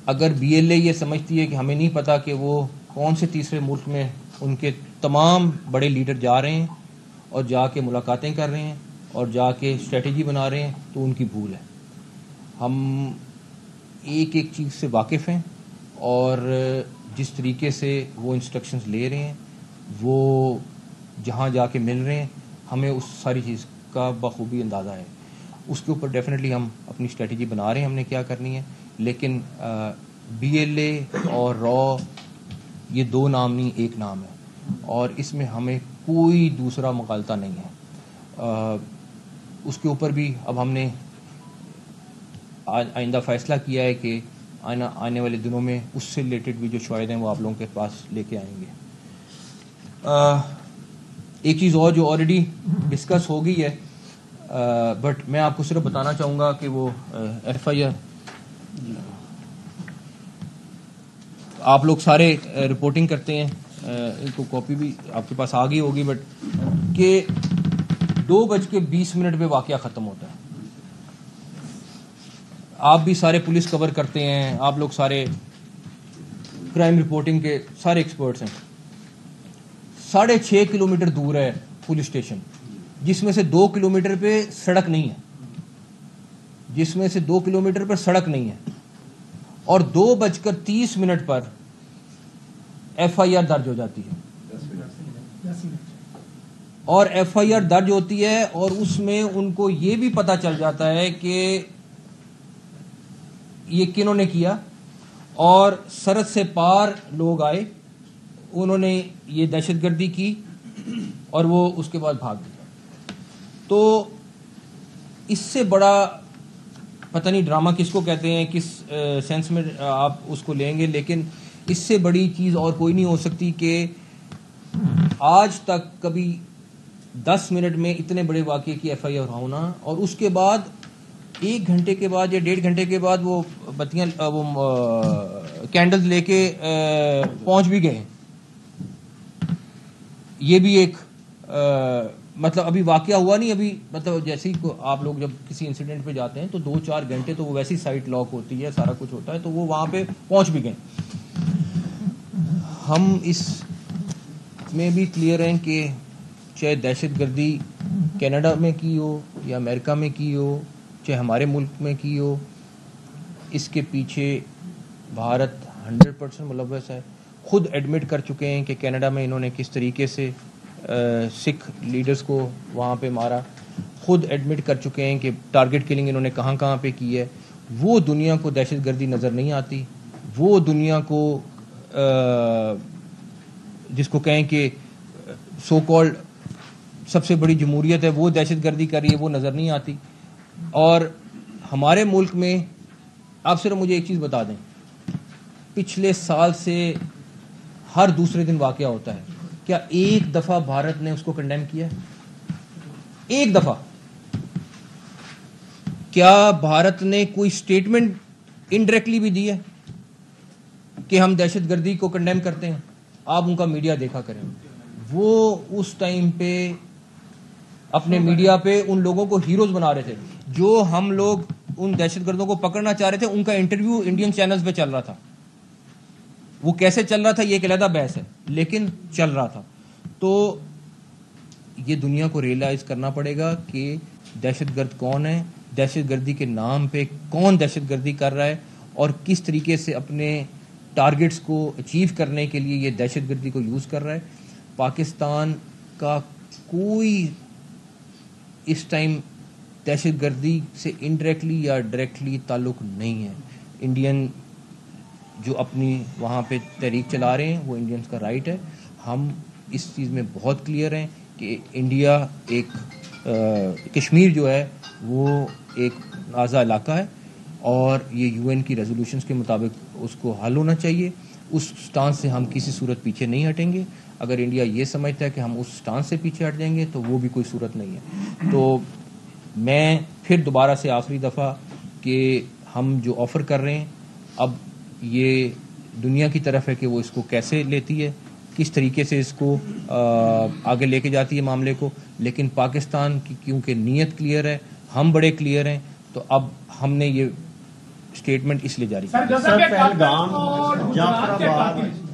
اگر BLA یہ سمجھتی ہے کہ ہمیں نہیں پتا کہ وہ کون سے تیسرے ملک میں ان کے تمام بڑے لیڈر جا رہے ہیں اور جا کے ملاقاتیں کر رہے ہیں اور جا کے اسٹریٹجی بنا رہے ہیں، تو ان کی بھول ہے. ہم ایک ایک چیز سے واقف ہیں اور جس طریقے سے وہ انسٹرکشنز لے رہے ہیں، وہ جہاں جا کے مل رہے ہیں، ہمیں اس ساری چیز کا بخوبی اندازہ ہے. اس کے اوپر ڈیفینیٹلی ہم اپنی اسٹریٹجی بنا رہے ہیں ہم نے کیا کرنی ہے. لیکن BLA اور را یہ دو نام نہیں ایک نام ہے، اور اس میں ہمیں کوئی دوسرا مغالطہ نہیں ہے. اس کے اوپر بھی اب ہم نے آئندہ فیصلہ کیا ہے کہ آنے والے دنوں میں اس سے ریلیٹڈ بھی جو شواہد ہیں وہ آپ لوگوں کے پاس لے کے آئیں گے. ایک چیز اور جو آلریڈی ڈسکس ہو گئی ہے، بٹ میں آپ کو صرف بتانا چاہوں گا کہ وہ FIR آپ لوگ سارے رپورٹنگ کرتے ہیں، ان کو کاپی بھی آپ کے پاس آ گئی ہوگی، بٹ کہ 2:20 پہ واقعہ ختم ہوتا ہے. آپ بھی سارے پولیس کور کرتے ہیں، آپ لوگ سارے کرائم رپورٹنگ کے سارے ایکسپرٹس ہیں. 6.5 کلومیٹر دور ہے پولیس اسٹیشن، جس میں سے 2 کلومیٹر پہ سڑک نہیں ہے، اور 2:30 پر FIR درج ہو جاتی ہے. اور FIR درج ہوتی ہے اور اس میں ان کو یہ بھی پتا چل جاتا ہے کہ یہ کنہوں نے کیا، اور سرحد سے پار لوگ آئے، انہوں نے یہ دہشت گردی کی اور وہ اس کے بعد بھاگ گئے. تو اس سے بڑا پتہ نہیں ڈرامہ کس کو کہتے ہیں، کس سینس میں آپ اس کو لیں گے، لیکن اس سے بڑی چیز اور کوئی نہیں ہو سکتی کہ آج تک کبھی 10 منٹ میں اتنے بڑے واقعے کی FIR ہونا، اور اس کے بعد 1 گھنٹے کے بعد یا 1.5 گھنٹے کے بعد وہ بتیاں وہ کینڈلز لے کے پہنچ بھی گئے. یہ بھی ایک مطلب ابھی واقعہ ہوا نہیں، ابھی مطلب جیسے ہی آپ لوگ جب کسی انسیڈنٹ پہ جاتے ہیں تو 2-4 گھنٹے تو وہ ویسی سائٹ لاک ہوتی ہے، سارا کچھ ہوتا ہے، تو وہ وہاں پہ پہنچ بھی گئے. ہم اس میں بھی کلیئر ہیں کہ چاہے دہشت گردی کینیڈا میں کی ہو یا امریکہ میں کی ہو، چاہے ہمارے ملک میں کی ہو، اس کے پیچھے بھارت 100% ملوث ہے. خود ایڈمٹ کر چکے ہیں کہ کینیڈا میں انہوں نے کس طریقے سے سکھ لیڈرز کو وہاں پہ مارا. خود ایڈمٹ کر چکے ہیں کہ ٹارگٹ کلنگ انہوں نے کہاں کہاں پہ کی ہے. وہ دنیا کو دہشت گردی نظر نہیں آتی. وہ دنیا کو جس کو کہیں کہ سو کالڈ سب سے بڑی جمہوریت ہے وہ دہشت گردی کر رہی ہے، وہ نظر نہیں آتی. اور ہمارے ملک میں آپ صرف مجھے ایک چیز بتا دیں، پچھلے سال سے ہر دوسرے دن واقعہ ہوتا ہے. کیا ایک دفعہ بھارت نے اس کو کنڈیم کیا ہے؟ ایک دفعہ؟ کیا بھارت نے کوئی سٹیٹمنٹ انڈائریکٹلی بھی دی ہے کہ ہم دہشت گردی کو کنڈیم کرتے ہیں؟ آپ ان کا میڈیا دیکھا کریں. وہ اس ٹائم پہ اپنے میڈیا پہ ان لوگوں کو ہیروز بنا رہے تھے. جو ہم لوگ ان دہشت گردوں کو پکڑنا چاہ رہے تھے ان کا انٹرویو انڈین چینلز پہ چل رہا تھا. وہ کیسے چل رہا تھا یہ ایک علیحدہ بحث ہے، لیکن چل رہا تھا. تو یہ دنیا کو ریئلائز کرنا پڑے گا کہ دہشت گرد کون ہے، دہشت گردی کے نام پہ کون دہشت گردی کر رہا ہے، اور کس طریقے سے اپنے ٹارگٹس کو اچیو کرنے کے لیے یہ دہشت گردی کو یوز کر رہا ہے. پاکستان کا کوئی اس ٹائم دہشت گردی سے انڈائریکٹلی یا ڈائریکٹلی تعلق نہیں ہے. انڈین جو اپنی وہاں پہ تحریک چلا رہے ہیں وہ انڈینز کا رائٹ ہے. ہم اس چیز میں بہت کلیئر ہیں کہ انڈیا ایک کشمیر جو ہے وہ ایک نازا علاقہ ہے، اور یہ UN کی ریزولوشنز کے مطابق اس کو حل ہونا چاہیے. اس سٹانس سے ہم کسی صورت پیچھے نہیں ہٹیں گے. اگر انڈیا یہ سمجھتا ہے کہ ہم اس سٹانس سے پیچھے ہٹ جائیں گے تو وہ بھی کوئی صورت نہیں ہے. تو میں پھر دوبارہ سے آخری دفعہ کہ ہم جو آفر کر رہے ہیں اب یہ دنیا کی طرف ہے کہ وہ اس کو کیسے لیتی ہے، کس طریقے سے اس کو آگے لے کے جاتی ہے معاملے کو. لیکن پاکستان کی کیونکہ نیت کلیئر ہے، ہم بڑے کلیئر ہیں، تو اب ہم نے یہ اسٹیٹمنٹ اس لیے جاری سر پہلگام جعفر آباد